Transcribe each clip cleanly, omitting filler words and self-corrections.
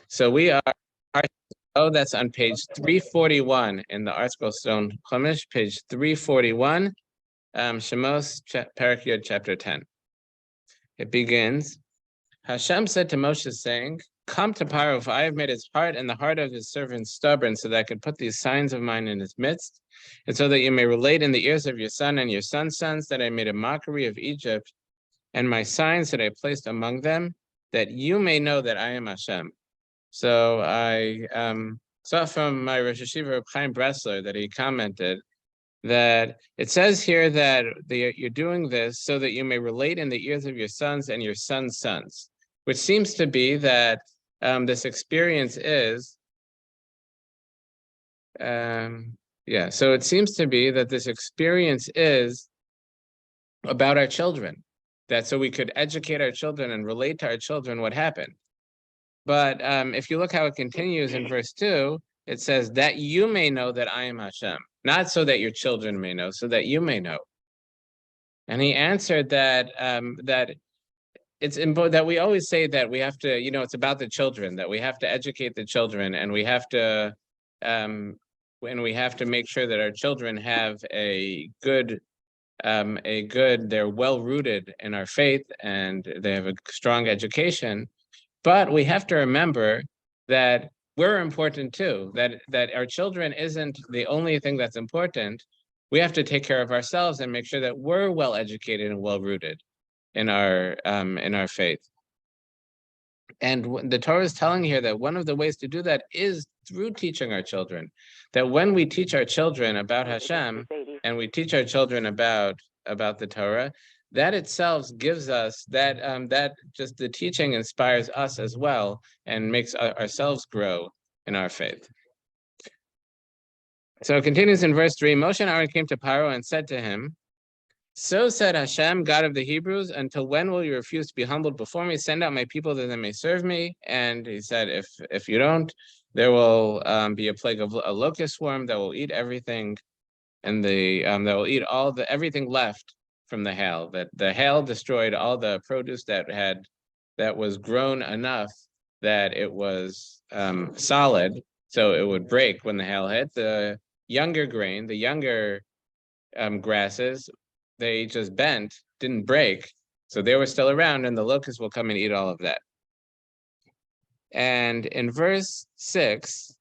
So we are, that's on page 341 in the Article Stone Chumash, page 341, Shemos, Perek Yud, chapter 10. It begins, Hashem said to Moshe, saying, come to Paro, for I have made his heart and the heart of his servant stubborn, so that I could put these signs of mine in his midst, and so that you may relate in the ears of your son and your son's sons that I made a mockery of Egypt, and my signs that I placed among them, that you may know that I am Hashem. So I saw from my Rosh Hashiva Chaim Bressler that he commented that it says here that you're doing this so that you may relate in the ears of your sons and your sons' sons, which seems to be that this experience is, so it seems to be that this experience is about our children, that so we could educate our children and relate to our children what happened. But if you look how it continues in verse 2, it says that you may know that I am Hashem, not so that your children may know, so that you may know. And he answered that that it's important that we always say that we have to, it's about the children, that we have to educate the children, and we have to make sure that our children have they're well rooted in our faith and they have a strong education. But we have to remember that we're important too, that our children isn't the only thing that's important. We have to take care of ourselves and make sure that we're well educated and well rooted in our faith. And the Torah is telling here that one of the ways to do that is through teaching our children. That when we teach our children about Hashem and we teach our children about the Torah, that itself gives us that just the teaching inspires us as well and makes ourselves grow in our faith. So it continues in verse 3. Moshe and Aaron came to Paro and said to him, so said Hashem, God of the Hebrews, until when will you refuse to be humbled before me? Send out my people that they may serve me. And he said, if you don't, there will be a plague of a locust swarm that will eat everything, and that will eat everything left from the hail. That the hail destroyed all the produce that was grown enough that it was solid, so it would break when the hail hit. The younger grain, the younger grasses, they just bent, didn't break, so they were still around, and the locusts will come and eat all of that. And in verse 6,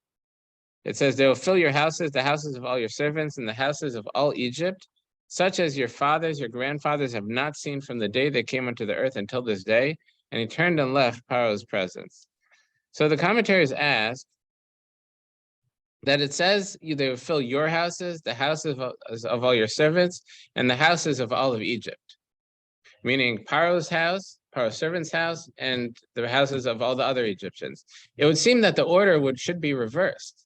it says, they will fill your houses, the houses of all your servants, and the houses of all Egypt, such as your fathers, your grandfathers have not seen from the day they came onto the earth until this day. And he turned and left Paro's presence. So the commentaries ask that it says they will fill your houses, the houses of all your servants, and the houses of all of Egypt, meaning Paro's house, Paro's servant's house, and the houses of all the other Egyptians. It would seem that the order should be reversed,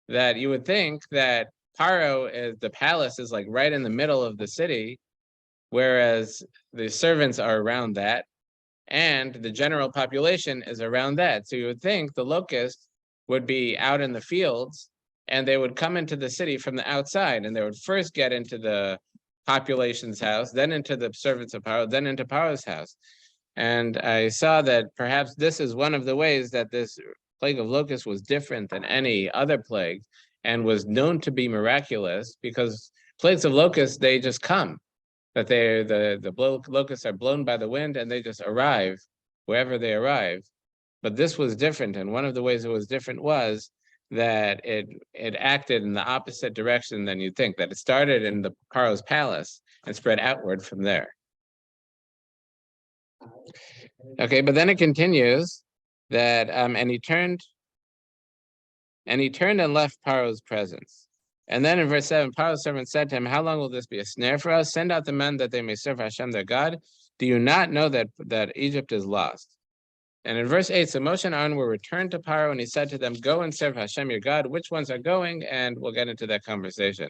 that you would think that Paro, the palace is like right in the middle of the city, whereas the servants are around that, and the general population is around that. So you would think the locusts would be out in the fields, and they would come into the city from the outside, and they would first get into the population's house, then into the servants of Paro, then into Paro's house. And I saw that perhaps this is one of the ways that this plague of locusts was different than any other plague and was known to be miraculous, because plagues of locusts, they just come, that the locusts are blown by the wind and they just arrive wherever they arrive. But this was different, and one of the ways it was different was that it acted in the opposite direction than you'd think, that it started in the Paro's palace and spread outward from there. Okay, but then it continues that, and he turned and left Paro's presence. And then in verse 7, Paro's servant said to him, how long will this be a snare for us? Send out the men that they may serve Hashem their God. Do you not know that Egypt is lost? And in verse 8, so Moshe and Aaron were returned to Paro, and he said to them, go and serve Hashem your God. Which ones are going? And we'll get into that conversation.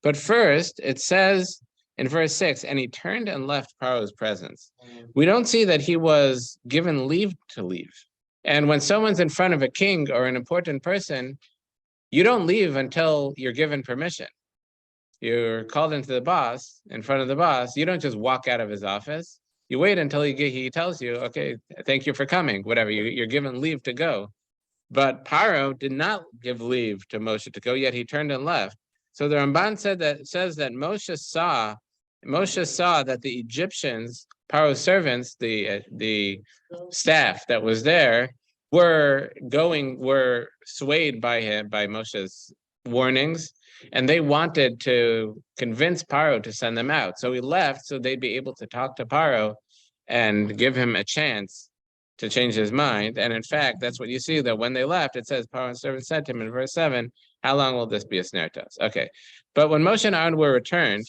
But first, it says in verse 6, and he turned and left Paro's presence. We don't see that he was given leave to leave. And when someone's in front of a king or an important person, you don't leave until you're given permission. You're called into the boss, in front of the boss. You don't just walk out of his office. You wait until he tells you, okay, thank you for coming, whatever, you're given leave to go. But Paro did not give leave to Moshe to go, yet he turned and left. So the Ramban says that Moshe saw that the Egyptians, Paro's servants, the staff that was there, were swayed by Moshe's warnings, and they wanted to convince Paro to send them out. So he left so they'd be able to talk to Paro and give him a chance to change his mind. And in fact, that's what you see, that when they left, it says, Paro's servant said to him in verse 7, how long will this be a snare to us? Okay. But when Moshe and Aaron were returned,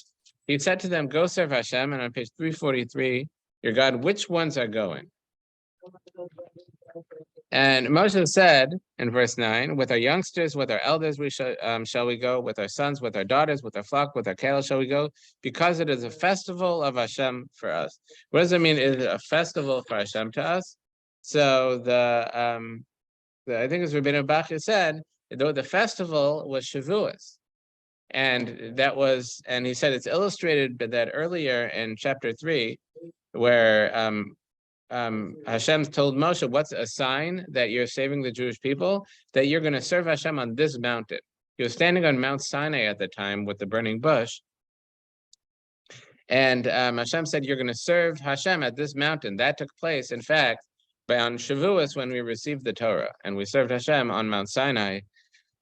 he said to them, go serve Hashem. And on page 343, your God, which ones are going? And Moshe said in verse 9, with our youngsters, with our elders, shall we go, with our sons, with our daughters, with our flock, with our cattle shall we go, because it is a festival of Hashem for us. What does it mean? Is it a festival for Hashem to us? So I think as Rabbi List said, though the festival was Shavuos, and he said it's illustrated that earlier in chapter 3, where Hashem told Moshe, what's a sign that you're saving the Jewish people? That you're going to serve Hashem on this mountain. He was standing on Mount Sinai at the time with the burning bush. And Hashem said, you're going to serve Hashem at this mountain. That took place, in fact, on Shavuos when we received the Torah. And we served Hashem on Mount Sinai.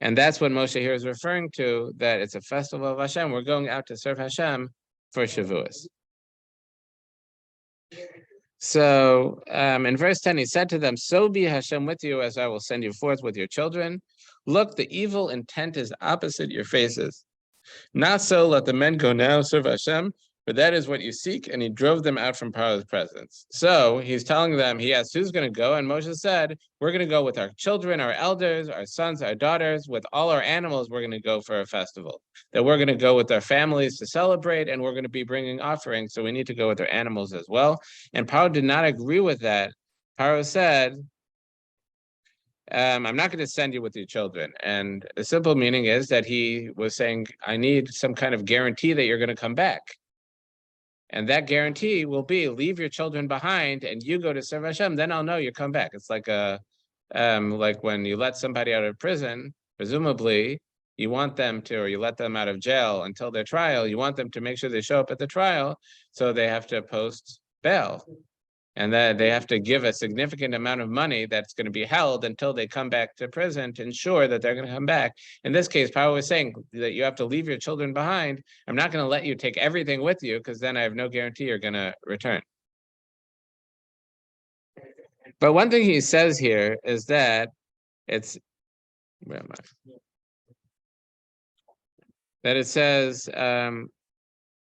And that's what Moshe here is referring to, that it's a festival of Hashem. We're going out to serve Hashem for Shavuos. So in verse 10, he said to them, so be Hashem with you as I will send you forth with your children. Look, the evil intent is opposite your faces. Not so, let the men go now, serve Hashem, for that is what you seek. And he drove them out from Paro's presence. So he's telling them, he asked who's going to go. And Moshe said, we're going to go with our children, our elders, our sons, our daughters, with all our animals. We're going to go for a festival. That we're going to go with our families to celebrate, and we're going to be bringing offerings. So we need to go with our animals as well. And Paro did not agree with that. Paro said, I'm not going to send you with your children. And the simple meaning is that he was saying, I need some kind of guarantee that you're going to come back. And that guarantee will be, leave your children behind and you go to serve Hashem, then I'll know you come back. It's like like when you let somebody out of prison, presumably you want them to, or you let them out of jail until their trial, you want them to make sure they show up at the trial, so they have to post bail. And that they have to give a significant amount of money that's going to be held until they come back to prison to ensure that they're going to come back. In this case, Paro was saying that you have to leave your children behind. I'm not going to let you take everything with you, because then I have no guarantee you're going to return. But one thing he says here is that it's, where am I? That it says,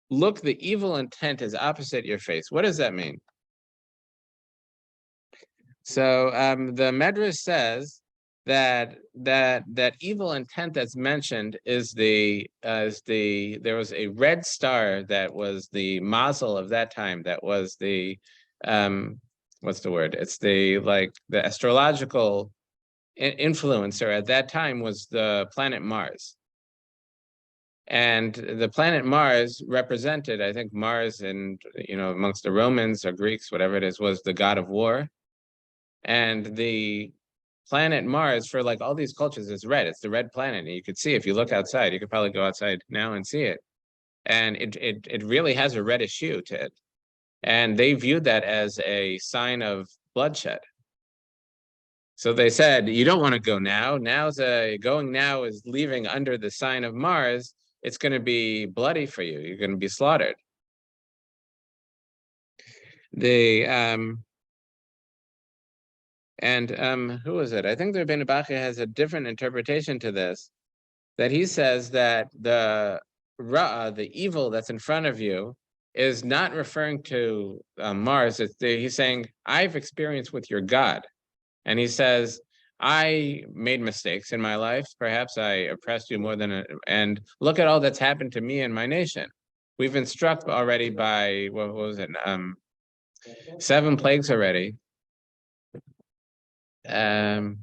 look, the evil intent is opposite your face. What does that mean? So the Medrash says that evil intent that's mentioned is there was a red star that was the mazel of that time. That was the what's the word? It's the astrological influencer at that time was the planet Mars. And the planet Mars represented, I think Mars, and amongst the Romans or Greeks, whatever it is, was the god of war. And the planet Mars, for all these cultures, is red. It's the red planet. And you could see, if you look outside, you could probably go outside now and see it. And it really has a reddish hue to it. And they viewed that as a sign of bloodshed. So they said, you don't want to go now. Going now is leaving under the sign of Mars. It's going to be bloody for you. You're going to be slaughtered. Who is it? I think the Rebbeinu Bachya has a different interpretation to this, that he says that the ra'ah, the evil that's in front of you, is not referring to Mars. He's saying, I've experienced with your God. And he says, I made mistakes in my life. Perhaps I oppressed you more and look at all that's happened to me and my nation. We've been struck already by, what was it? 7 plagues already. 7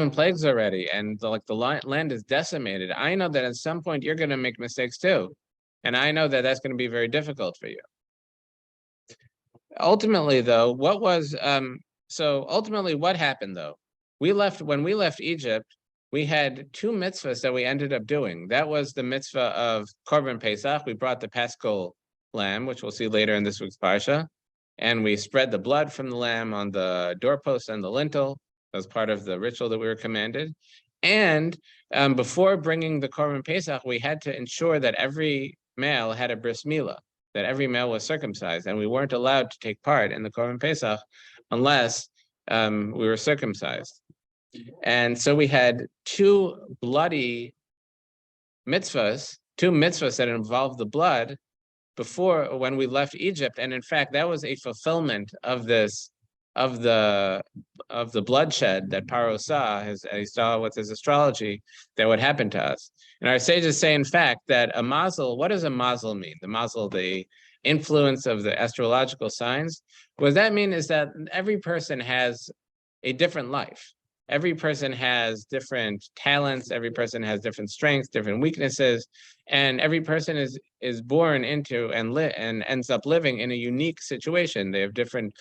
plagues already, and the land is decimated. I know that at some point you're going to make mistakes too, and I know that that's going to be very difficult for you. Ultimately, though, ultimately what happened though? When we left Egypt, we had two mitzvahs that we ended up doing. That was the mitzvah of Korban Pesach. We brought the Paschal lamb, which we'll see later in this week's Parsha, and we spread the blood from the lamb on the doorpost and the lintel as part of the ritual that we were commanded. And before bringing the Korban Pesach, we had to ensure that every male had a bris milah, that every male was circumcised, and we weren't allowed to take part in the Korban Pesach unless we were circumcised. And so we had two mitzvahs that involved the blood before when we left Egypt. And in fact, that was a fulfillment of the bloodshed that Paro saw, he saw with his astrology, that would happen to us. And our sages say, in fact, that a mazel, what does a mazel mean? The mazel, the influence of the astrological signs. What that mean is that every person has a different life. Every person has different talents. Every person has different strengths, different weaknesses, and every person is born into and ends up living in a unique situation. They have different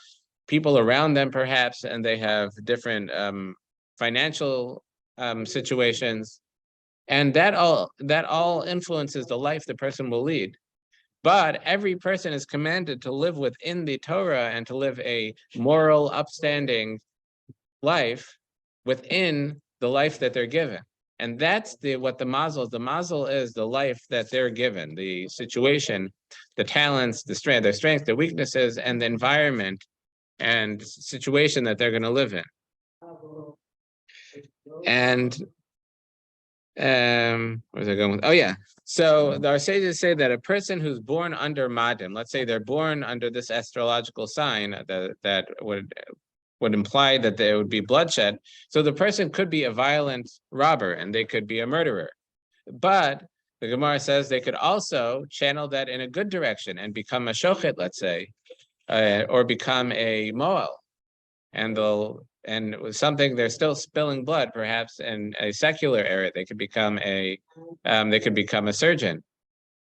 people around them, perhaps, and they have different financial situations, and that all influences the life the person will lead. But every person is commanded to live within the Torah and to live a moral, upstanding life within the life that they're given. And that's what the mazel is. The mazel is the life that they're given, the situation, the talents, their strengths, their weaknesses, and the environment and situation that they're going to live in. And where's I going with? Oh yeah. So our sages say that a person who's born under Madim, let's say they're born under this astrological sign that would imply that there would be bloodshed. So the person could be a violent robber and they could be a murderer. But the Gemara says they could also channel that in a good direction and become a shochet, let's say, or become a moel. And something, they're still spilling blood, perhaps in a secular area. They could become a surgeon,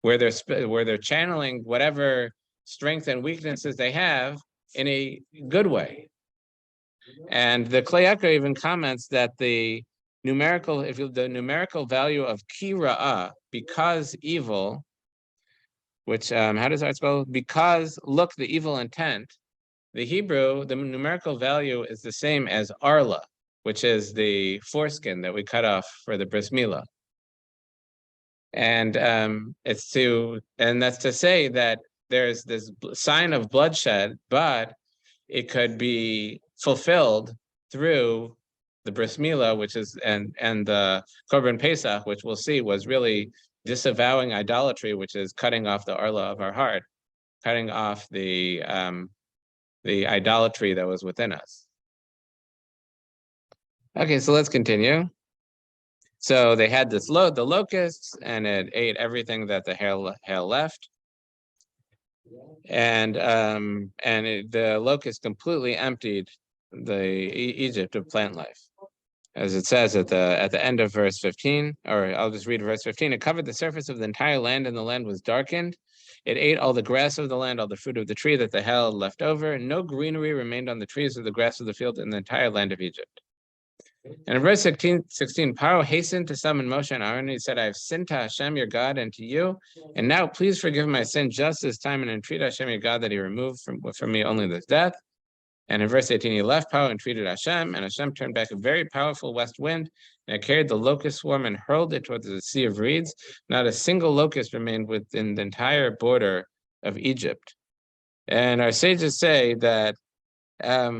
where they're channeling whatever strength and weaknesses they have in a good way. And the Klei Yakar even comments that the numerical value of ki ra'ah, because evil, which how does that spell? Because look, the evil intent. The Hebrew, the numerical value is the same as arla, which is the foreskin that we cut off for the bris milah. And that's to say that there's this sign of bloodshed, but it could be fulfilled through the bris milah, which is and the Korban Pesach, which we'll see was really disavowing idolatry, which is cutting off the arla of our heart, cutting off the idolatry that was within us. Okay, so let's continue. So they had the locusts, and it ate everything that the hail left. And the locust completely emptied Egypt of plant life. As it says at the end of verse 15, or I'll just read verse 15. It covered the surface of the entire land, and the land was darkened. It ate all the grass of the land, all the fruit of the tree that the hail had left over. No greenery remained on the trees or the grass of the field in the entire land of Egypt. And in verse 16, Paro hastened to summon Moshe and Aaron. He said, I have sinned to Hashem, your God, and to you. And now please forgive my sin just this time and entreat Hashem, your God, that he remove from me only this death. And in verse 18, he left Paro and treated Hashem, and Hashem turned back a very powerful west wind, and it carried the locust swarm and hurled it towards the Sea of Reeds. Not a single locust remained within the entire border of Egypt. And our sages say that a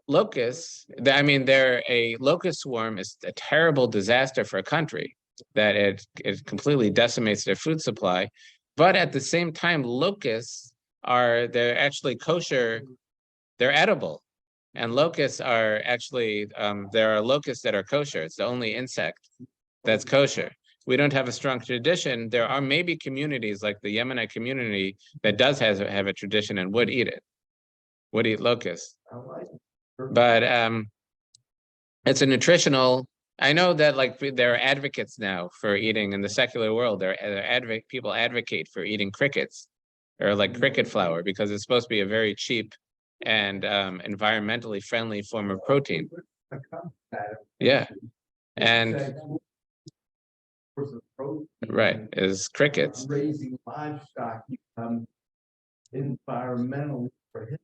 locust swarm is a terrible disaster for a country, that it completely decimates their food supply. But at the same time, locusts they're actually kosher, they're edible. And locusts are actually, there are locusts that are kosher. It's the only insect that's kosher. We don't have a strong tradition. There are maybe communities like the Yemenite community that does have a tradition and would eat locusts. But it's a nutritional, I know that like there are advocates now for eating in the secular world. People advocate for eating crickets or like cricket flour, because it's supposed to be a very cheap and environmentally friendly form of protein. Yeah. And right, is crickets. Raising livestock environmentally prohibited.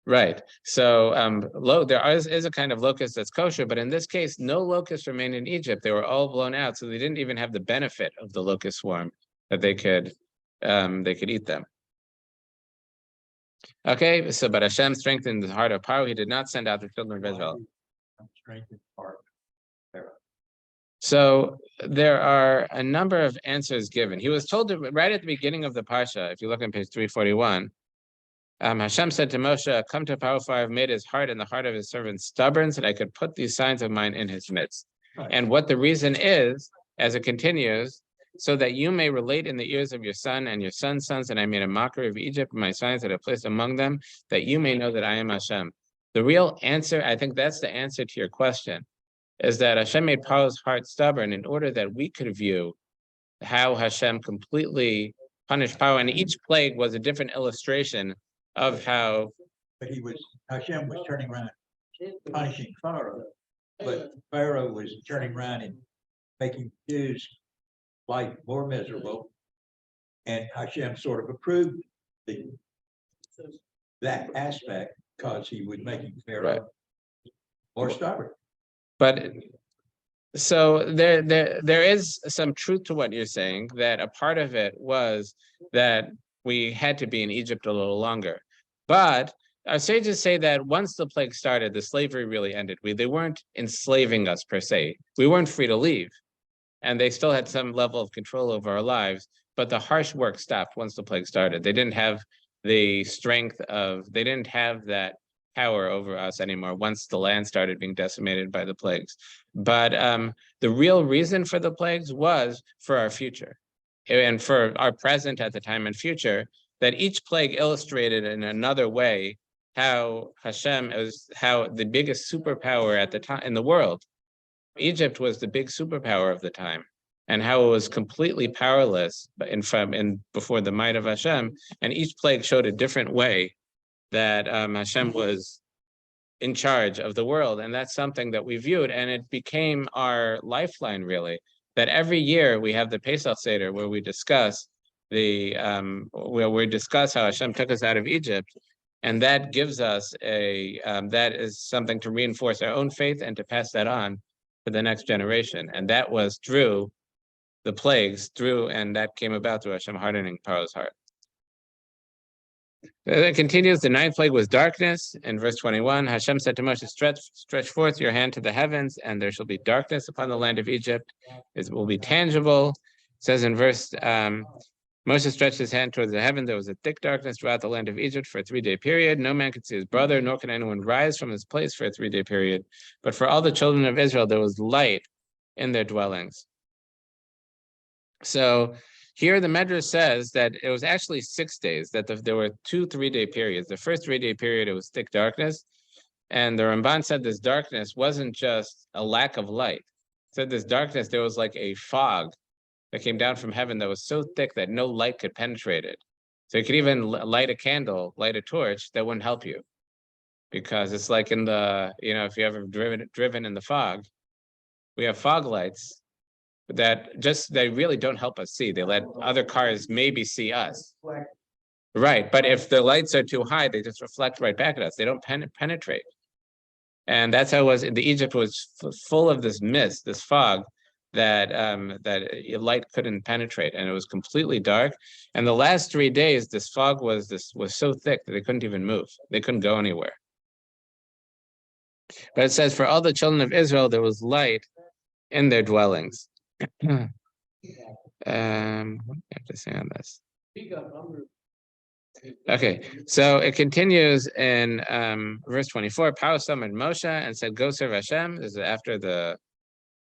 Right. So there is a kind of locust that's kosher, but in this case, no locusts remained in Egypt. They were all blown out, so they didn't even have the benefit of the locust swarm that they could eat them. Okay, so but Hashem strengthened the heart of Paro. He did not send out the children of Israel. So there are a number of answers given. He was told right at the beginning of the Parsha, if you look on page 341, Hashem said to Moshe, "Come to Paro, for I have made his heart and the heart of his servants stubborn, so that I could put these signs of mine in his midst." Right. And what the reason is, as it continues, so that you may relate in the ears of your son and your son's sons, and I made a mockery of Egypt, my signs that I placed among them, that you may know that I am Hashem. The real answer, I think that's the answer to your question, is that Hashem made Paro's heart stubborn in order that we could view how Hashem completely punished Paro, and each plague was a different illustration of how. But Hashem was turning around, punishing Pharaoh, but Pharaoh was turning around and making his life more miserable, and Hashem sort of approved that aspect because he was making Pharaoh more stubborn. But so there is some truth to what you're saying, that a part of it was that we had to be in Egypt a little longer. But our sages say that once the plague started, the slavery really ended. They weren't enslaving us per se. We weren't free to leave. And they still had some level of control over our lives, but the harsh work stopped once the plague started. They didn't have the strength they didn't have that power over us anymore once the land started being decimated by the plagues. But the real reason for the plagues was for our future and for our present at the time and future, that each plague illustrated in another way how Hashem how the biggest superpower at the time in the world. Egypt was the big superpower of the time, and how it was completely powerless before the might of Hashem. And each plague showed a different way that Hashem was in charge of the world. And that's something that we viewed, and it became our lifeline, really, that every year we have the Pesach Seder where we discuss how Hashem took us out of Egypt. And that gives us that is something to reinforce our own faith and to pass that on to the next generation. And that was through the plagues, and that came about through Hashem hardening Paro's heart. It continues, the ninth plague was darkness. In verse 21, Hashem said to Moshe, stretch forth your hand to the heavens, and there shall be darkness upon the land of Egypt. It will be tangible. It says in verse, Moshe stretched his hand towards the heaven. There was a thick darkness throughout the land of Egypt for a 3-day period. No man could see his brother, nor could anyone rise from his place for a 3-day period. But for all the children of Israel, there was light in their dwellings. So here the Medrash says that it was actually 6 days, that there were 2 3-day periods. The first 3-day period, it was thick darkness. And the Ramban said this darkness wasn't just a lack of light. It said this darkness, there was like a fog that came down from heaven that was so thick that no light could penetrate it. So you could even light a candle, light a torch, that wouldn't help you. Because it's like in the, if you ever driven in the fog, we have fog lights that they really don't help us see. They let other cars maybe see us. Right, but if the lights are too high, they just reflect right back at us. They don't penetrate. And that's how it was. The Egypt was full of this mist, this fog, that light couldn't penetrate, and it was completely dark. And the last 3 days, this fog was so thick that they couldn't even move. They couldn't go anywhere. But it says, for all the children of Israel, there was light in their dwellings. What do I have to say on this? Okay, so it continues in verse 24. Paro summoned Moshe and said, go serve Hashem. This is after the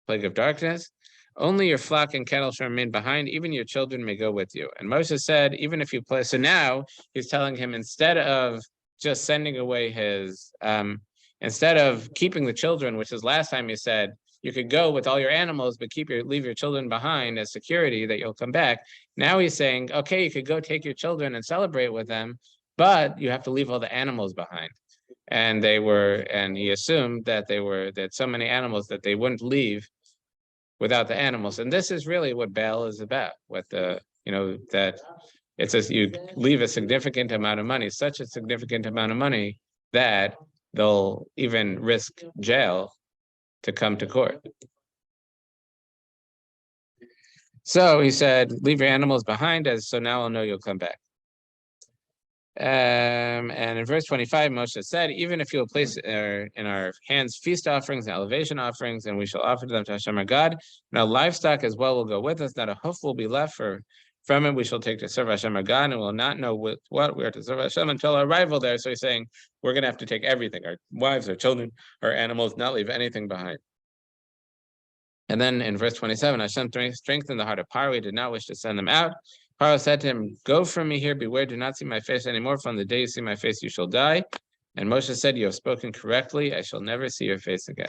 plague of darkness. Only your flock and cattle shall remain behind, even your children may go with you. And Moshe said, even if you play, so now he's telling him, instead of just sending away instead of keeping the children, which is last time he said, you could go with all your animals, but leave your children behind as security that you'll come back. Now he's saying, okay, you could go take your children and celebrate with them, but you have to leave all the animals behind. And he assumed that that so many animals that they wouldn't leave without the animals. And this is really what Baal is about, that it says you leave a significant amount of money, such a significant amount of money that they'll even risk jail to come to court. So he said, leave your animals behind, so now I'll know you'll come back. And in verse 25, Moshe said, even if you will place in our hands feast offerings and elevation offerings, and we shall offer them to Hashem our God, now livestock as well will go with us, not a hoof will be left, from it we shall take to serve Hashem our God, and we'll not know with what we are to serve Hashem until our arrival there. So he's saying, we're going to have to take everything, our wives, our children, our animals, not leave anything behind. And then in verse 27, Hashem strengthened the heart of Paro. He did not wish to send them out. Paro said to him, go from me here, beware, do not see my face anymore. From the day you see my face, you shall die. And Moshe said, you have spoken correctly. I shall never see your face again.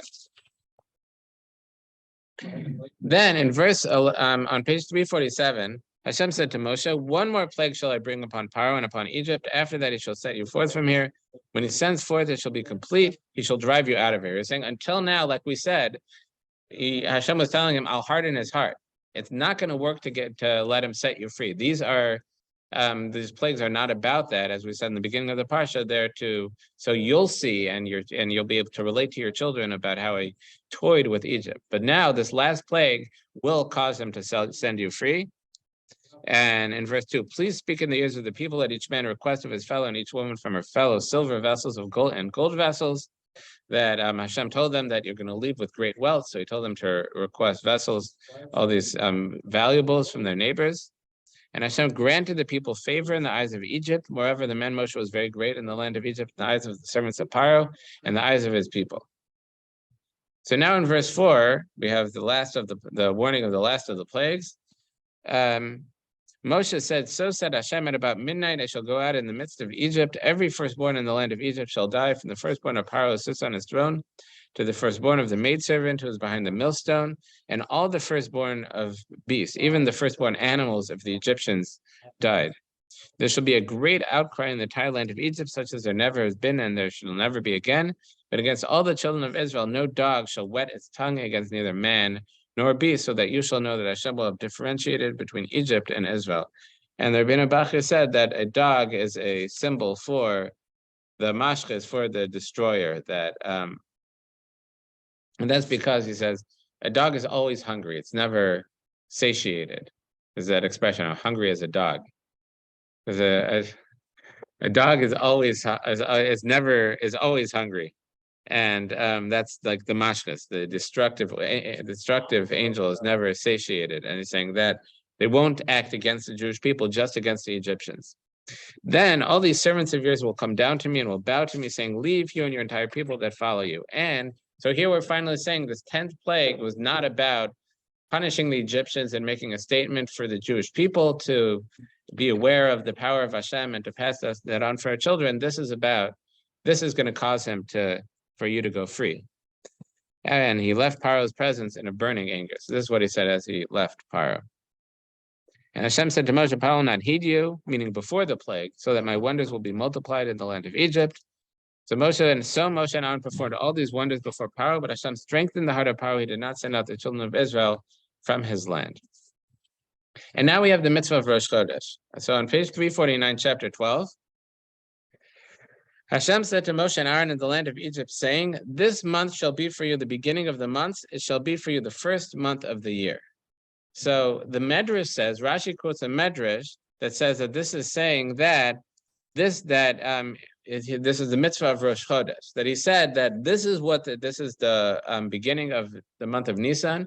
Then in verse, on page 347, Hashem said to Moshe, one more plague shall I bring upon Paro and upon Egypt. After that, he shall set you forth from here. When he sends forth, it shall be complete. He shall drive you out of here. He's saying, until now, like we said, Hashem was telling him, I'll harden his heart. It's not going to work to let him set you free. These plagues are not about that, as we said in the beginning of the Parsha. So you'll see, and you'll be able to relate to your children about how he toyed with Egypt. But now this last plague will cause him to send you free. And in verse 2, please speak in the ears of the people, let each man request of his fellow and each woman from her fellow silver vessels of gold and gold vessels. That Hashem told them that you're going to leave with great wealth. So he told them to request vessels, all these valuables from their neighbors. And Hashem granted the people favor in the eyes of Egypt. Moreover, the man Moshe was very great in the land of Egypt, in the eyes of the servants of Paro, and the eyes of his people. So now in verse 4, we have the warning of the last of the plagues. Moshe said, so said Hashem, at about midnight I shall go out in the midst of Egypt. Every firstborn in the land of Egypt shall die, from the firstborn of Paro who sits on his throne, to the firstborn of the maidservant who is behind the millstone, and all the firstborn of beasts, even the firstborn animals of the Egyptians died. There shall be a great outcry in the entire land of Egypt, such as there never has been, and there shall never be again. But against all the children of Israel, no dog shall wet its tongue against neither man nor beast, so that you shall know that Hashem will have differentiated between Egypt and Israel. And the Rabbeinu Bachya said that a dog is a symbol for the mashchis, for the destroyer. And that's because he says a dog is always hungry; it's never satiated. Is that expression? I'm hungry as a dog. Because a dog is always hungry. And that's like the mashkas, the destructive angel is never satiated. And he's saying that they won't act against the Jewish people, just against the Egyptians. Then all these servants of yours will come down to me and will bow to me, saying, leave you and your entire people that follow you. And so here we're finally saying this 10th plague was not about punishing the Egyptians and making a statement for the Jewish people to be aware of the power of Hashem and to pass that on for our children. This is going to cause him for you to go free. And he left Paro's presence in a burning anger. So this is what he said as he left Paro. And Hashem said to Moshe, Paro will not heed you, meaning before the plague, so that my wonders will be multiplied in the land of Egypt. So Moshe and Aaron performed all these wonders before Paro, but Hashem strengthened the heart of Paro. He did not send out the children of Israel from his land. And now we have the mitzvah of Rosh Chodesh. So on page 349, chapter 12, Hashem said to Moshe and Aaron in the land of Egypt, saying, this month shall be for you the beginning of the months. It shall be for you the first month of the year. So the Medrash says, Rashi quotes a Medrash that says that this is saying that this is the mitzvah of Rosh Chodesh, that he said that this is the beginning of the month of Nisan.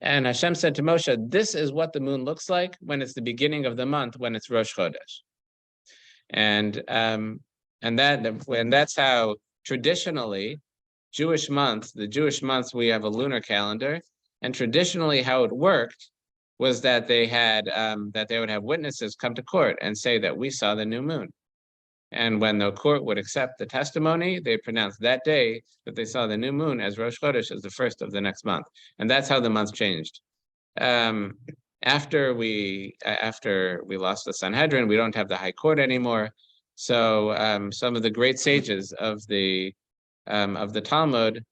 And Hashem said to Moshe, this is what the moon looks like when it's the beginning of the month, when it's Rosh Chodesh. And that's how traditionally the Jewish months, we have a lunar calendar, and traditionally how it worked was that they would have witnesses come to court and say that we saw the new moon. And when the court would accept the testimony, they pronounced that day that they saw the new moon as Rosh Chodesh as the first of the next month. And that's how the month changed. After we lost the Sanhedrin, we don't have the High Court anymore. So some of the great sages of the Talmud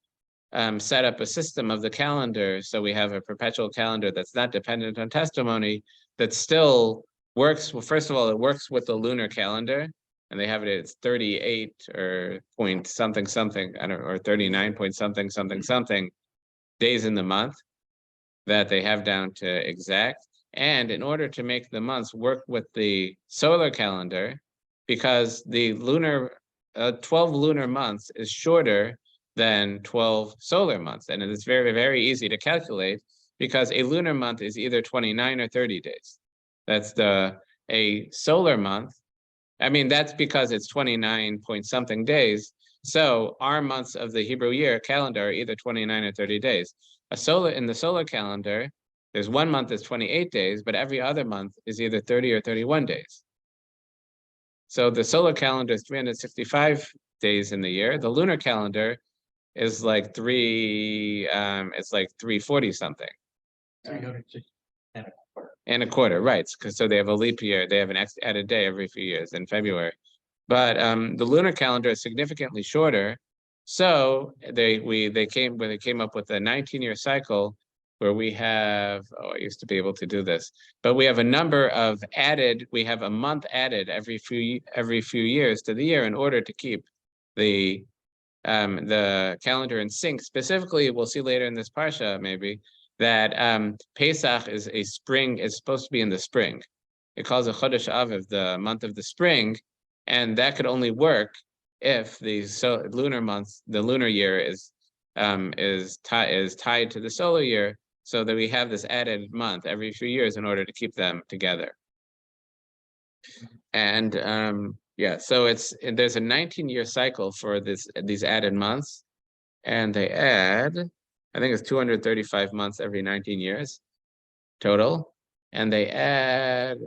set up a system of the calendar. So we have a perpetual calendar that's not dependent on testimony, that still works. Well, first of all, it works with the lunar calendar, and they have it, it's 38 or point something, I don't know, or 39 point something days in the month that they have down to exact. And in order to make the months work with the solar calendar, because the 12 lunar months is shorter than 12 solar months. And it's very, very easy to calculate, because a lunar month is either 29 or 30 days. That's a solar month. I mean, that's because it's 29 point something days. So our months of the Hebrew year calendar are either 29 or 30 days. In the solar calendar, there's one month that's 28 days, but every other month is either 30 or 31 days. So the solar calendar is 365 days in the year. The lunar calendar is like it's like 340 something. 360 and a quarter, right? Because so they have a leap year, they have an added day every few years in February. But the lunar calendar is significantly shorter. So they came up with a 19-year cycle where we have, I used to be able to do this, but we have a number of we have a month added every few years to the year in order to keep the calendar in sync. Specifically, we'll see later in this Parsha maybe that Pesach is supposed to be in the spring. It calls it Chodesh Aviv, the month of the spring, and that could only work if the lunar year is tied to the solar year, so that we have this added month every few years in order to keep them together. And so there's a 19-year cycle for these added months, and they add, I think it's 235 months every 19 years total, and they add,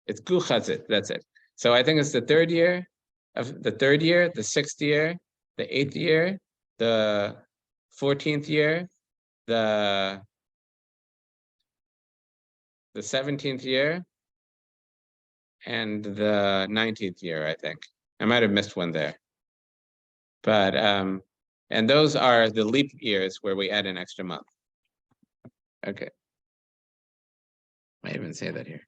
it's Guchatzit, that's it. So I think it's the third year, the 6th year, the 8th year, the 14th year, the 17th year, and the 19th year, I think. I might have missed one there. But, and those are the leap years where we add an extra month. Okay. I even say that here.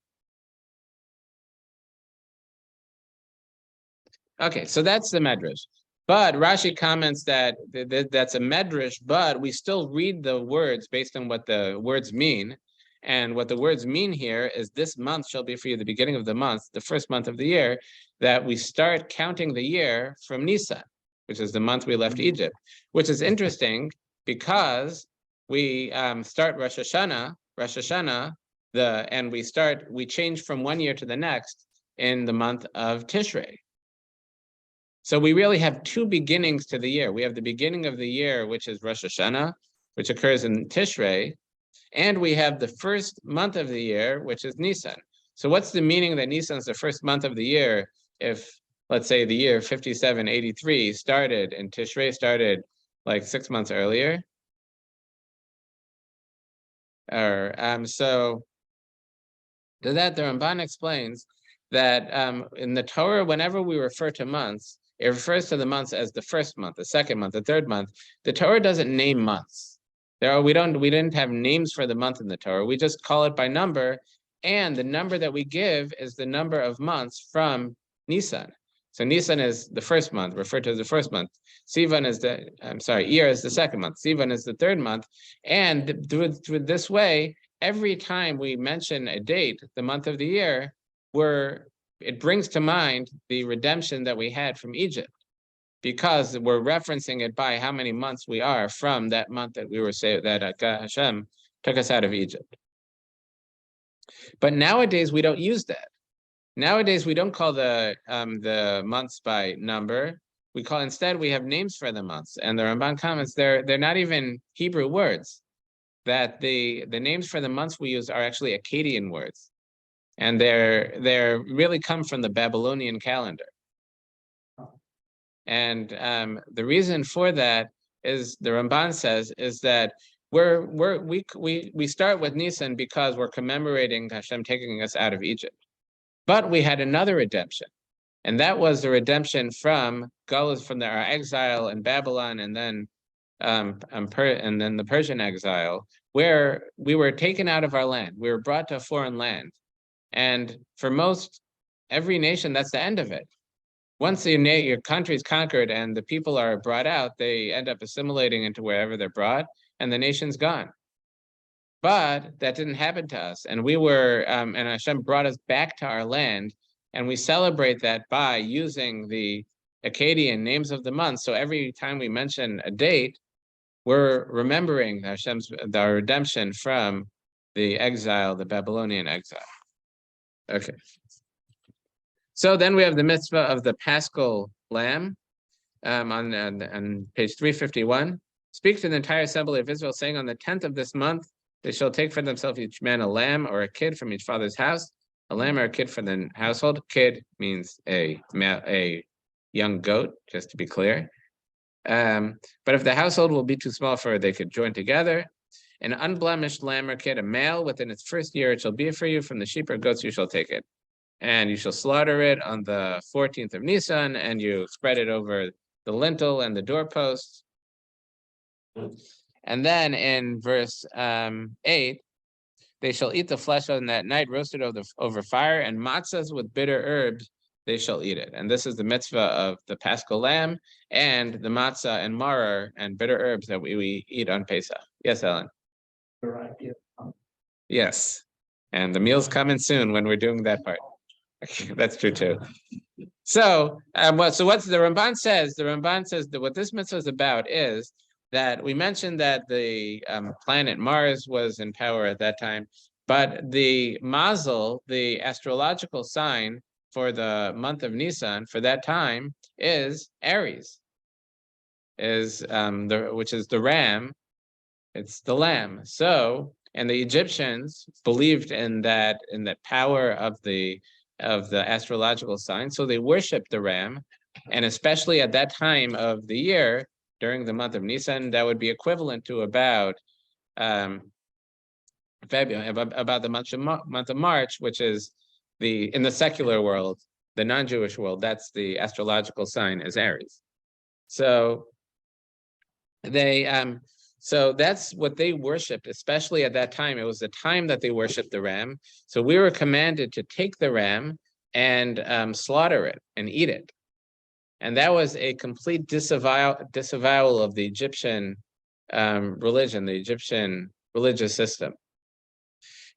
Okay, so that's the Medrash. But Rashi comments that that's a Medrash, but we still read the words based on what the words mean. And what the words mean here is this month shall be for you the beginning of the month, the first month of the year, that we start counting the year from Nisan, which is the month we left Egypt, which is interesting because we start Rosh Hashanah, and we change from one year to the next in the month of Tishrei. So we really have two beginnings to the year. We have the beginning of the year, which is Rosh Hashanah, which occurs in Tishrei, and we have the first month of the year, which is Nisan. So what's the meaning that Nisan is the first month of the year if, let's say, the year 5783 started and Tishrei started like 6 months earlier? So to that, the Ramban explains that in the Torah, whenever we refer to months, it refers to the months as the first month, the second month, the third month. The Torah doesn't name months. We didn't have names for the month in the Torah. We just call it by number, and the number that we give is the number of months from Nisan. So Nisan is the first month, referred to as the first month. Sivan is Iyar is the second month. Sivan is the third month. And through this way, every time we mention a date, the month of the year, it brings to mind the redemption that we had from Egypt, because we're referencing it by how many months we are from that month that we were saying that Hashem took us out of Egypt. But nowadays we don't use that. Nowadays we don't call the months by number. Instead we have names for the months, and the Ramban comments they're not even Hebrew words. That the names for the months we use are actually Akkadian words. And they're really come from the Babylonian calendar. And the reason for that is, the Ramban says, is that we start with Nisan because we're commemorating Hashem taking us out of Egypt. But we had another redemption, and that was the redemption from Galus, from our exile in Babylon, and then the Persian exile, where we were taken out of our land. We were brought to a foreign land. And for every nation, that's the end of it. Once your country is conquered and the people are brought out, they end up assimilating into wherever they're brought, and the nation's gone. But that didn't happen to us. And and Hashem brought us back to our land, and we celebrate that by using the Akkadian names of the months. So every time we mention a date, we're remembering the redemption from the exile, the Babylonian exile. Okay. So then we have the mitzvah of the Paschal lamb on page 351. Speak to the entire assembly of Israel, saying, on the 10th of this month, they shall take for themselves each man a lamb or a kid from each father's house, a lamb or a kid from the household. Kid means a young goat, just to be clear. But if the household will be too small for it, they could join together. An unblemished lamb or kid, a male within its first year, it shall be for you. From the sheep or goats you shall take it. And you shall slaughter it on the 14th of Nisan, and you spread it over the lintel and the doorposts. And then in verse 8, they shall eat the flesh on that night, roasted over fire, and matzahs with bitter herbs, they shall eat it. And this is the mitzvah of the Paschal lamb and the matzah and maror and bitter herbs that we eat on Pesach. Yes, Ellen? Yes. And the meal's coming soon when we're doing that part. That's true too. So, what's the Ramban says? The Ramban says that what this mitzvah is about is that we mentioned that the planet Mars was in power at that time, but the mazel, the astrological sign for the month of Nisan for that time, is Aries, which is the ram. It's the lamb. So, and the Egyptians believed in that power of the astrological sign, so they worshipped the ram, and especially at that time of the year, during the month of Nisan, that would be equivalent to about February, about the month of March, which is in the secular world, the non-Jewish world, that's the astrological sign is Aries. So so that's what they worshipped, especially at that time. It was the time that they worshipped the ram. So we were commanded to take the ram and slaughter it and eat it. And that was a complete disavowal of the Egyptian religion, the Egyptian religious system.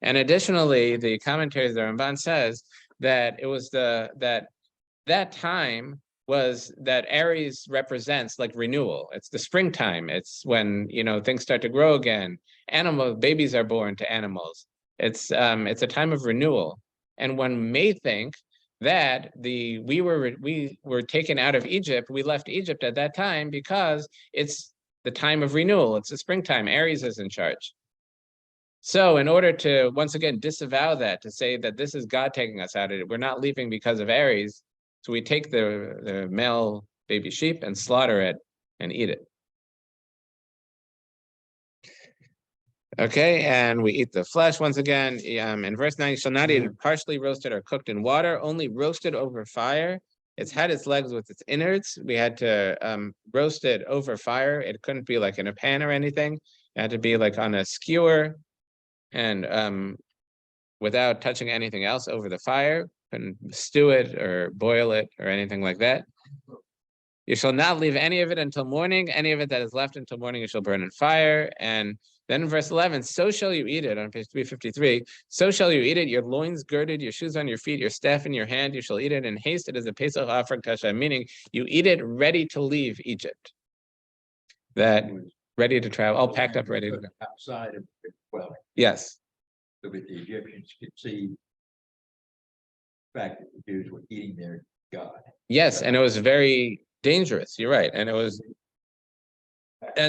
And additionally, the commentaries, the Ramban says that it was that time was that Aries represents like renewal. It's the springtime. It's when, things start to grow again. Babies are born to animals. It's a time of renewal. And one may think that we were taken out of Egypt. We left Egypt at that time because it's the time of renewal. It's the springtime. Aries is in charge. So in order to, once again, disavow that, to say that this is God taking us out of it, we're not leaving because of Aries. So we take the male baby sheep and slaughter it and eat it. Okay, and we eat the flesh once again. In verse 9, you shall not eat it partially roasted or cooked in water, only roasted over fire. It's had its legs with its innards. We had to roast it over fire. It couldn't be like in a pan or anything. It had to be like on a skewer and without touching anything else over the fire. Couldn't stew it or boil it or anything like that. You shall not leave any of it until morning. Any of it that is left until morning you shall burn in fire. And then in verse 11, so shall you eat it, on page 353. So shall you eat it, your loins girded, your shoes on your feet, your staff in your hand. You shall eat it in haste. It is a Pesach offering to Hashem, meaning you eat it ready to leave Egypt. That ready to travel, all packed up, ready to go. Outside of the dwelling. Yes. So that the Egyptians could see the fact that the Jews were eating their God. Yes, and it was very dangerous. You're right. And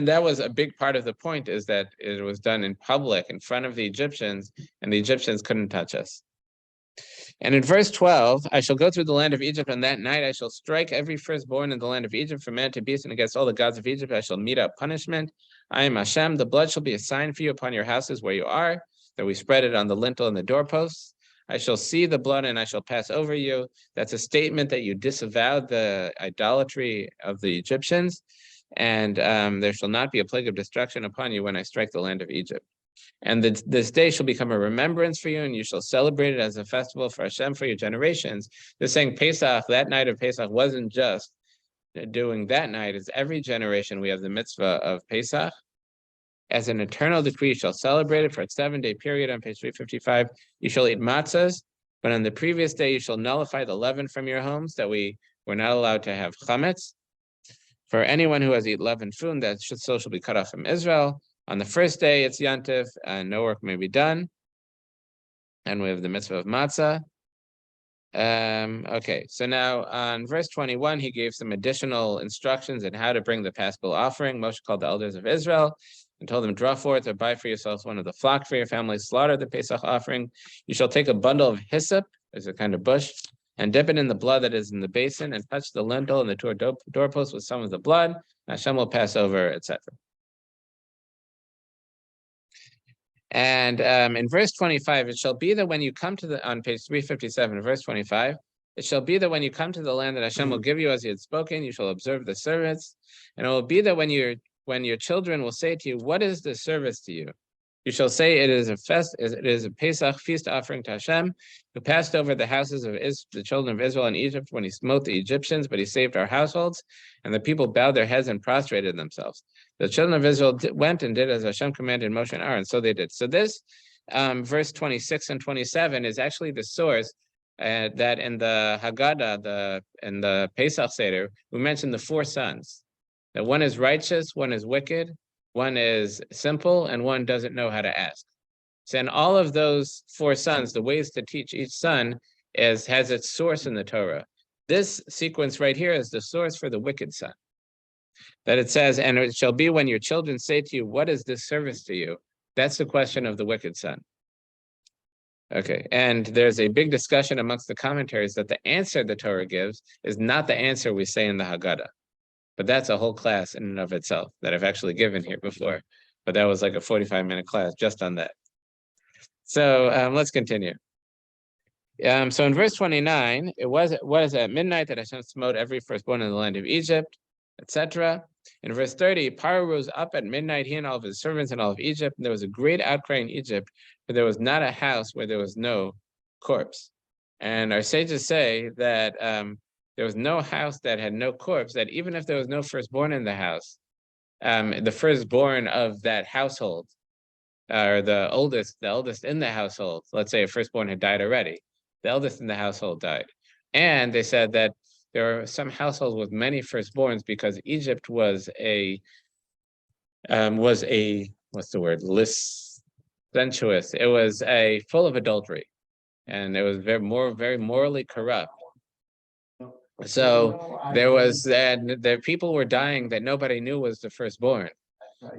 that was a big part of the point, is that it was done in public in front of the Egyptians, and the Egyptians couldn't touch us. And in verse 12, I shall go through the land of Egypt, and that night I shall strike every firstborn in the land of Egypt, from man to beast, and against all the gods of Egypt I shall mete out punishment. I am Hashem. The blood shall be a sign for you upon your houses where you are, that we spread it on the lintel and the doorposts. I shall see the blood, and I shall pass over you. That's a statement that you disavowed the idolatry of the Egyptians, and there shall not be a plague of destruction upon you when I strike the land of Egypt. And this day shall become a remembrance for you, and you shall celebrate it as a festival for Hashem for your generations. They're saying Pesach, that night of Pesach, wasn't just doing that night. It's every generation we have the mitzvah of Pesach. As an eternal decree, you shall celebrate it for a 7-day period. On page 355, you shall eat matzahs, but on the previous day you shall nullify the leaven from your homes, that we were not allowed to have chametz. For anyone who has eaten leavened food, that shall be cut off from Israel. On the first day, it's Yantif, and no work may be done. And we have the mitzvah of matzah. Okay, so now on verse 21, he gave some additional instructions on how to bring the Paschal offering. Moshe called the elders of Israel and told them, draw forth or buy for yourselves one of the flock for your family, slaughter the Pesach offering. You shall take a bundle of hyssop, there's a kind of bush, and dip it in the blood that is in the basin, and touch the lintel and the doorpost with some of the blood. Hashem will pass over, etc. And in verse 25, it shall be that when you come to on page 357, verse 25, it shall be that when you come to the land that Hashem will give you as he had spoken, you shall observe the service. And it will be that when your children will say to you, what is the service to you? You shall say it is a Pesach feast offering to Hashem, who passed over the houses of the children of Israel in Egypt when he smote the Egyptians, but he saved our households. And the people bowed their heads and prostrated themselves. The children of Israel went and did as Hashem commanded Moshe and Aaron, so they did. So this verse 26 and 27 is actually the source that in the Haggadah, in the Pesach Seder, we mentioned the 4 sons. That one is righteous, one is wicked, one is simple, and one doesn't know how to ask. So in all of those 4 sons, the ways to teach each son has its source in the Torah. This sequence right here is the source for the wicked son. That it says, and it shall be when your children say to you, what is this service to you? That's the question of the wicked son. Okay, and there's a big discussion amongst the commentaries that the answer the Torah gives is not the answer we say in the Haggadah. But that's a whole class in and of itself that I've actually given here before. But that was like a 45-minute class just on that. So let's continue. So in verse 29, it was at midnight that Hashem smote every firstborn in the land of Egypt, etc. In verse 30, Paro rose up at midnight, he and all of his servants and all of Egypt. And there was a great outcry in Egypt, for there was not a house where there was no corpse. And our sages say that there was no house that had no corpse, that even if there was no firstborn in the house, the firstborn of that household, or the eldest in the household, let's say a firstborn had died already, the eldest in the household died. And they said that there are some households with many firstborns because Egypt was what's the word, licentious. It was full of adultery, and it was very morally corrupt. So there was the people were dying that nobody knew was the firstborn,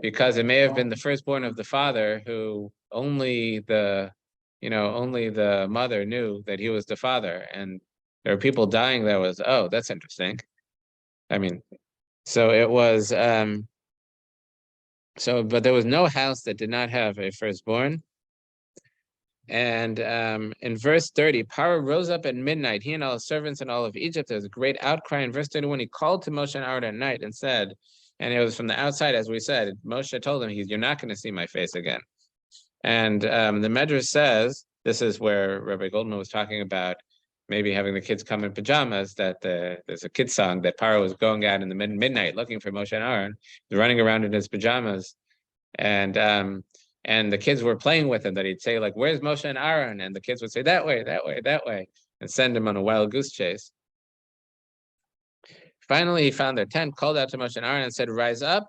because it may have been the firstborn of the father who only the mother knew that he was the father. And there were people dying that was, oh, that's interesting. I mean, so it was, but there was no house that did not have a firstborn. And in verse 30, Paro rose up at midnight, he and all his servants and all of Egypt. There was a great outcry. In verse 31, he called to Moshe and Aaron at night and said, and it was from the outside, as we said, Moshe told him, you're not going to see my face again. And the Medrash says, this is where Rabbi Goldman was talking about maybe having the kids come in pajamas, that there's a kid song that Paro was going out in the midnight looking for Moshe and Aaron, running around in his pajamas. And the kids were playing with him, that he'd say, like, where's Moshe and Aaron? And the kids would say, that way, that way, that way, and send him on a wild goose chase. Finally, he found their tent, called out to Moshe and Aaron and said, rise up,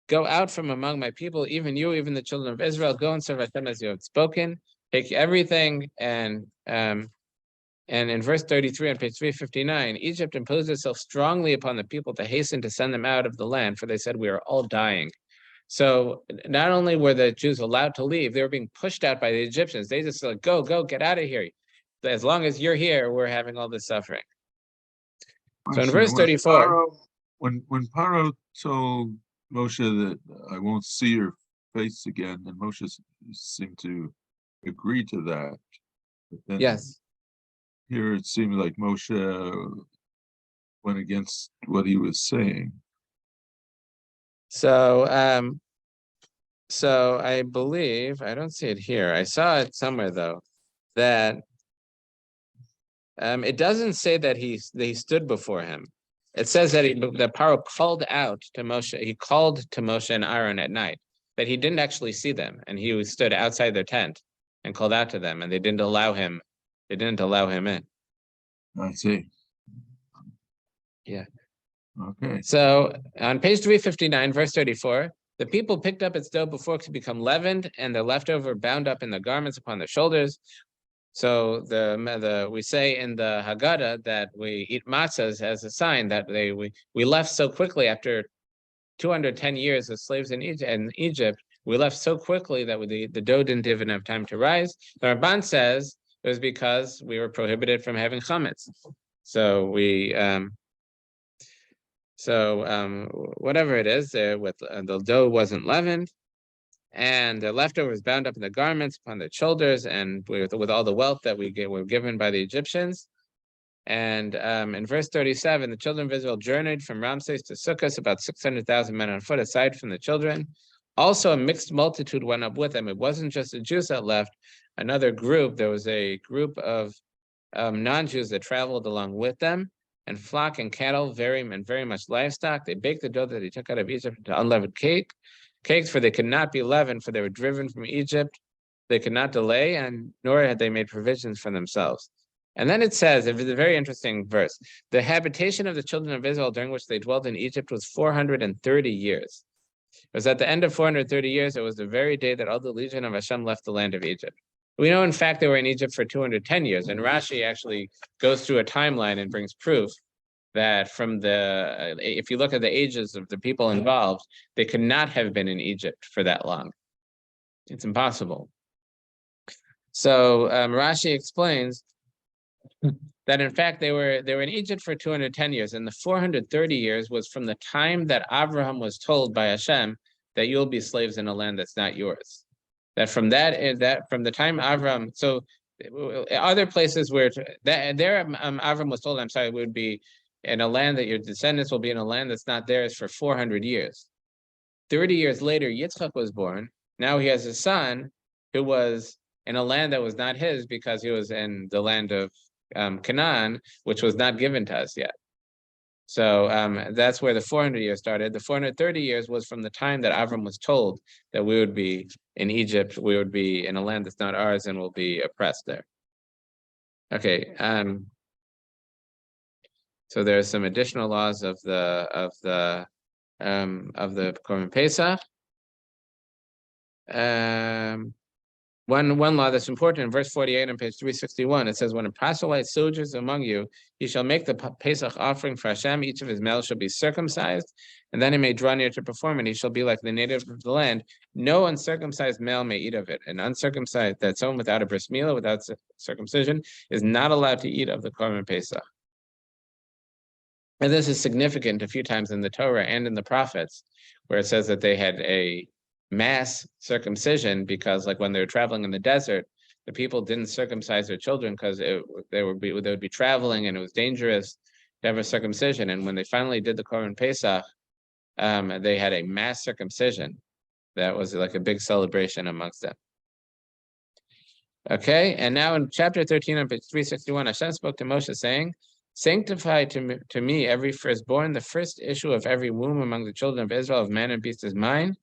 go out from among my people, even you, even the children of Israel, go and serve Hashem as you have spoken, take everything. And in verse 33 on page 359, Egypt imposed itself strongly upon the people to hasten to send them out of the land, for they said, we are all dying. So not only were the Jews allowed to leave, they were being pushed out by the Egyptians. They just said, go, get out of here. as long as you're here, we're having all this suffering. So in Question, verse 34, when Paro told Moshe that I won't see your face again, and Moshe seemed to agree to that. But then yes. here it seemed like Moshe went against what he was saying. So so I believe, I don't see it here. I saw it somewhere though, that it doesn't say that he stood before him. It says that that Paro called out to Moshe. He called to Moshe and Aaron at night, but he didn't actually see them, and he stood outside their tent and called out to them, and they didn't allow him. They didn't allow him in. I see. Yeah. Okay. So on page 359, verse 34, the people picked up its dough before it could become leavened, and the leftover bound up in the garments upon their shoulders. So we say in the Haggadah that we eat matzahs as a sign that we left so quickly after 210 years as slaves in Egypt. We left so quickly that the dough didn't even have time to rise. The Ramban says it was because we were prohibited from having chametz. So whatever it is, the dough wasn't leavened, and the leftovers bound up in the garments upon the shoulders, and with all the wealth that were given by the Egyptians. And in verse 37, the children of Israel journeyed from Ramses to Sukkot, about 600,000 men on foot, aside from the children. Also, a mixed multitude went up with them. It wasn't just the Jews that left. Another group, there was a group of non-Jews that traveled along with them, and flock and cattle, very much livestock. They baked the dough that they took out of Egypt into unleavened cakes, for they could not be leavened, for they were driven from Egypt. They could not delay, and nor had they made provisions for themselves. And then it says, it's a very interesting verse, the habitation of the children of Israel during which they dwelt in Egypt was 430 years. It was at the end of 430 years, it was the very day that all the legion of Hashem left the land of Egypt. We know, in fact, they were in Egypt for 210 years, and Rashi actually goes through a timeline and brings proof that if you look at the ages of the people involved, they could not have been in Egypt for that long. It's impossible. So Rashi explains that, in fact, they were in Egypt for 210 years, and the 430 years was from the time that Abraham was told by Hashem that you'll be slaves in a land that's not yours. That from the time Abraham, so other places where Abraham was told, we would be in a land that your descendants will be in a land that's not theirs for 400 years. 30 years later, Yitzchak was born. Now he has a son who was in a land that was not his because he was in the land of Canaan, which was not given to us yet. So that's where the 400 years started. The 430 years was from the time that Avram was told that we would be in Egypt, we would be in a land that's not ours, and we'll be oppressed there. Okay. So there are some additional laws of the Korban Pesach. One law that's important in verse 48 on page 361, it says, when a proselyte sojourns among you, he shall make the Pesach offering for Hashem. Each of his males shall be circumcised, and then he may draw near to perform it. He shall be like the native of the land. No uncircumcised male may eat of it. An uncircumcised, that's someone without a bris milah, without circumcision, is not allowed to eat of the Korban Pesach. And this is significant a few times in the Torah and in the prophets, where it says that they had a mass circumcision because, like, when they were traveling in the desert, the people didn't circumcise their children because they would be traveling and it was dangerous to have a circumcision. And when they finally did the Korban Pesach, they had a mass circumcision. That was like a big celebration amongst them. Okay, and now in chapter 13 on page 361, Hashem spoke to Moshe saying, sanctify to me every firstborn, the first issue of every womb among the children of Israel, of man and beast is mine.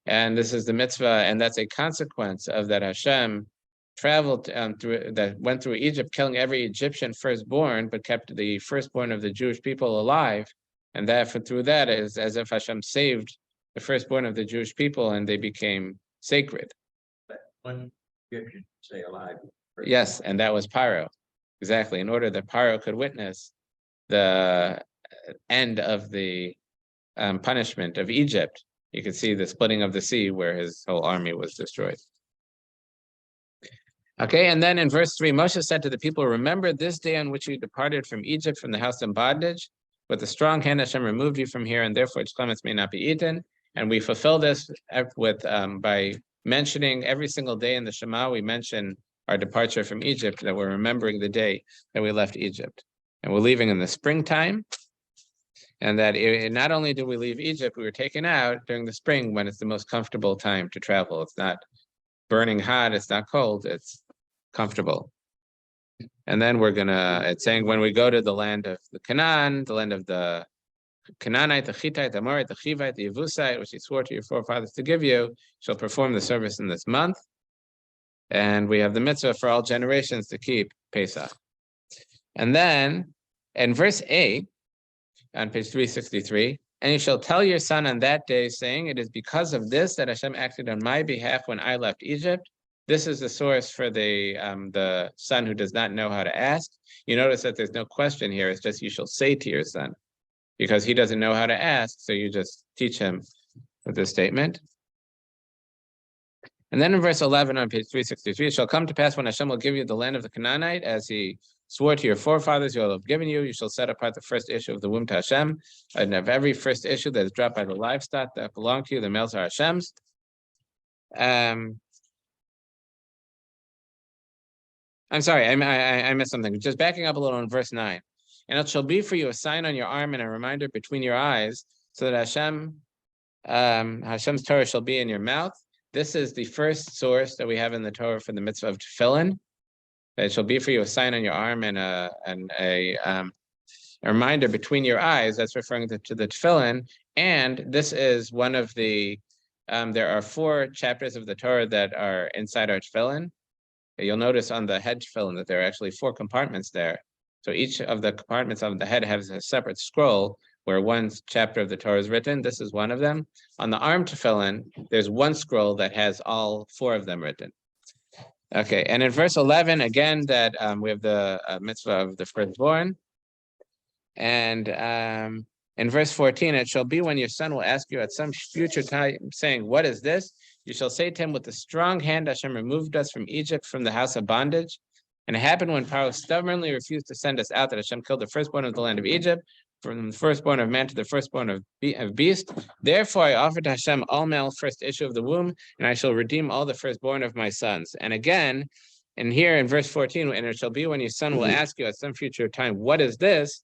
And this is the mitzvah, and that's a consequence of that Hashem traveled went through Egypt, killing every Egyptian firstborn, but kept the firstborn of the Jewish people alive. And through that is as if Hashem saved the firstborn of the Jewish people, and they became sacred. One Egyptian stay alive. Yes, and that was Paro, exactly. In order that Paro could witness the end of the punishment of Egypt. You could see the splitting of the sea where his whole army was destroyed. Okay, and then in verse 3, Moshe said to the people, remember this day on which you departed from Egypt, from the house of bondage. With a strong hand Hashem removed you from here, and therefore its clements may not be eaten. And we fulfill this with by mentioning every single day in the Shema, we mention our departure from Egypt, that we're remembering the day that we left Egypt. And we're leaving in the springtime. And that not only did we leave Egypt, we were taken out during the spring when it's the most comfortable time to travel. It's not burning hot, it's not cold, it's comfortable. And then it's saying when we go to the land of the Canaan, the land of the Canaanite, the Hittite, the Amorite, the Chivite, the Yebusite, which he swore to your forefathers to give you, shall perform the service in this month. And we have the mitzvah for all generations to keep Pesach. And then in verse 8, on page 363, and you shall tell your son on that day, saying, it is because of this that Hashem acted on my behalf when I left Egypt. This is the source for the son who does not know how to ask. You notice that there's no question here. It's just you shall say to your son, because he doesn't know how to ask. So you just teach him with this statement. And then in verse 11 on page 363, it shall come to pass when Hashem will give you the land of the Canaanite, as he swore to your forefathers, he will have given you. You shall set apart the first issue of the womb to Hashem, and of every first issue that is dropped by the livestock that belong to you, the males are Hashem's. I'm sorry, I missed something. Just backing up a little in verse 9. And it shall be for you a sign on your arm and a reminder between your eyes, so that Hashem's Torah shall be in your mouth. This is the first source that we have in the Torah for the mitzvah of tefillin. It shall be for you a sign on your arm and a reminder between your eyes. That's referring to the tefillin. And this is one of the, there are 4 chapters of the Torah that are inside our tefillin. You'll notice on the head tefillin that there are actually 4 compartments there. So each of the compartments of the head has a separate scroll where one chapter of the Torah is written. This is one of them. On the arm tefillin, there's one scroll that has all 4 of them written. Okay, and in verse 11, again, that we have the mitzvah of the firstborn. And in verse 14, it shall be when your son will ask you at some future time, saying, what is this? You shall say to him, with a strong hand Hashem removed us from Egypt, from the house of bondage. And it happened when Pharaoh stubbornly refused to send us out, that Hashem killed the firstborn of the land of Egypt, from the firstborn of man to the firstborn of beast. Therefore I offer to Hashem all male first issue of the womb, and I shall redeem all the firstborn of my sons. And again, and here in verse 14, and it shall be when your son will ask you at some future time, what is this?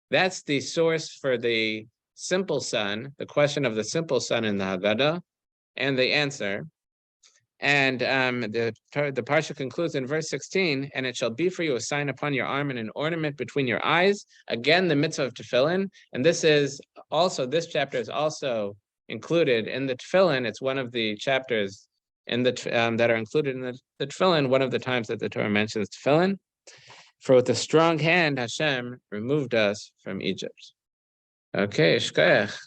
That's the source for the simple son, the question of the simple son in the Haggadah, and the answer. And the Parsha concludes in verse 16, and it shall be for you a sign upon your arm and an ornament between your eyes. Again, the mitzvah of tefillin. And this chapter is also included in the tefillin. It's one of the chapters in the that are included in the tefillin, one of the times that the Torah mentions tefillin. For with a strong hand, Hashem removed us from Egypt. Okay, shkoyach.